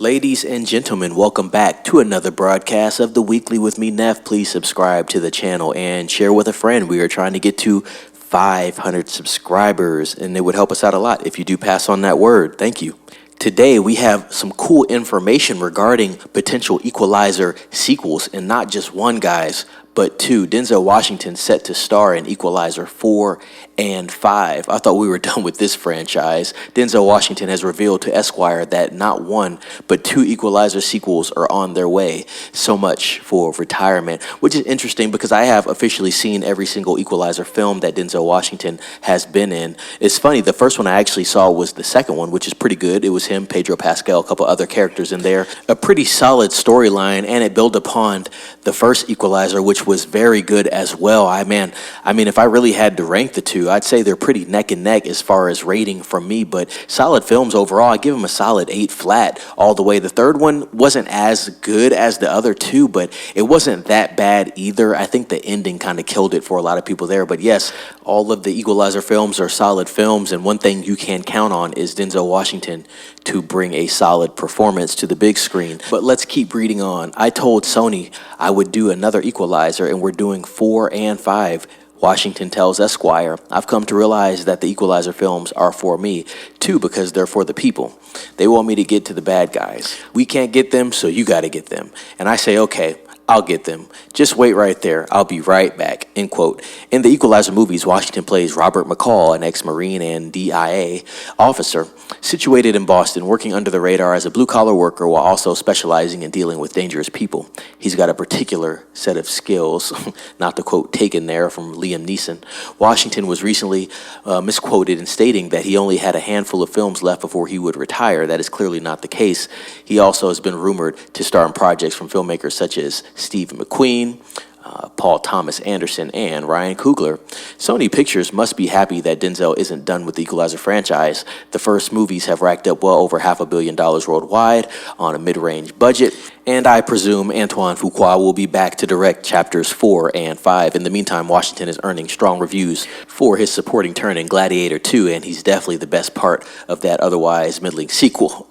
Ladies and gentlemen, welcome back to another broadcast of the Weekly with me, Neff. Please subscribe to the channel and share with a friend. We are trying to get to 500 subscribers, and it would help us out a lot if you do pass on that word. Thank you. Today, we have some cool information regarding potential Equalizer sequels, and not just one, guys, but two. Denzel Washington set to star in Equalizer 4 and 5. I thought we were done with this franchise. Denzel Washington has revealed to Esquire that not one, but two Equalizer sequels are on their way. So much for retirement, which is interesting because I have officially seen every single Equalizer film that Denzel Washington has been in. It's funny, the first one I actually saw was the second one, which is pretty good. It was him, Pedro Pascal, a couple other characters in there. A pretty solid storyline, and it built upon the first Equalizer, which was very good as well. I mean, if I really had to rank the two, I'd say they're pretty neck and neck as far as rating from me, but solid films overall. I give them a solid 8 flat all the way. The third one wasn't as good as the other two, but it wasn't that bad either. I think the ending kind of killed it for a lot of people there, but yes, all of the Equalizer films are solid films, and one thing you can count on is Denzel Washington to bring a solid performance to the big screen. But let's keep reading on. I told Sony I would do another Equalizer, and we're doing 4 and 5. Washington tells Esquire, I've come to realize that the Equalizer films are for me, too, because they're for the people. They want me to get to the bad guys. We can't get them, so you got to get them. And I say, okay, I'll get them. Just wait right there. I'll be right back, end quote. In the Equalizer movies, Washington plays Robert McCall, an ex-Marine and DIA officer, situated in Boston, working under the radar as a blue-collar worker while also specializing in dealing with dangerous people. He's got a particular set of skills, not the quote taken there from Liam Neeson. Washington was recently misquoted in stating that he only had a handful of films left before he would retire. That is clearly not the case. He also has been rumored to star in projects from filmmakers such as Stephen McQueen, Paul Thomas Anderson, and Ryan Coogler. Sony Pictures must be happy that Denzel isn't done with the Equalizer franchise. The first movies have racked up well over $500 million worldwide on a mid-range budget, and I presume Antoine Fuqua will be back to direct chapters 4 and 5. In the meantime, Washington is earning strong reviews for his supporting turn in Gladiator 2, and he's definitely the best part of that otherwise middling sequel.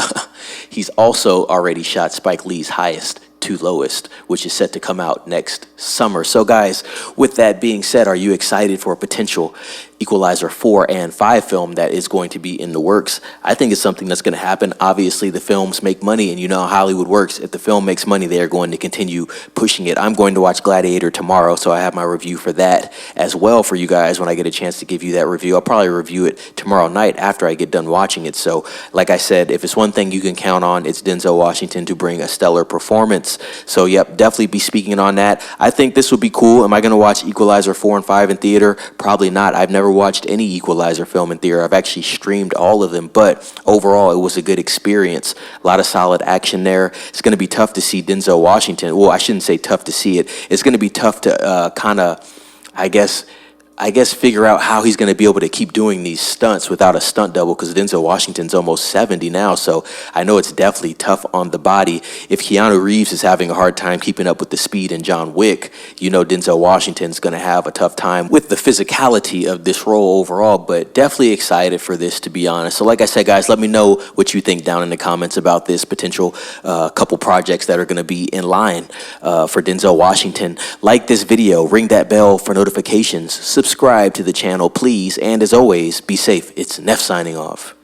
He's also already shot Spike Lee's highest to lowest, which is set to come out next summer. So guys, with that being said, are you excited for a potential Equalizer 4 and 5 film that is going to be in the works? I think it's something that's going to happen. Obviously, the films make money, and you know how Hollywood works. If the film makes money, they are going to continue pushing it. I'm going to watch Gladiator tomorrow, so I have my review for that as well for you guys when I get a chance to give you that review. I'll probably review it tomorrow night after I get done watching it. So, like I said, if it's one thing you can count on, it's Denzel Washington to bring a stellar performance. So, yep, definitely be speaking on that. I think this will be cool. Am I going to watch Equalizer 4 and 5 in theater? Probably not. I've never watched any Equalizer film in theater. I've actually streamed all of them, but overall, it was a good experience. A lot of solid action there. It's going to be tough to see Denzel Washington. Well, I shouldn't say tough to see it. It's going to be tough to kind of, I guess, figure out how he's going to be able to keep doing these stunts without a stunt double, because Denzel Washington's almost 70 now, so I know it's definitely tough on the body. If Keanu Reeves is having a hard time keeping up with the speed in John Wick, you know Denzel Washington's going to have a tough time with the physicality of this role overall, but definitely excited for this, to be honest. So like I said, guys, let me know what you think down in the comments about this potential couple projects that are going to be in line for Denzel Washington. Like this video, ring that bell for notifications, subscribe to the channel, please, and as always, be safe. It's Neff signing off.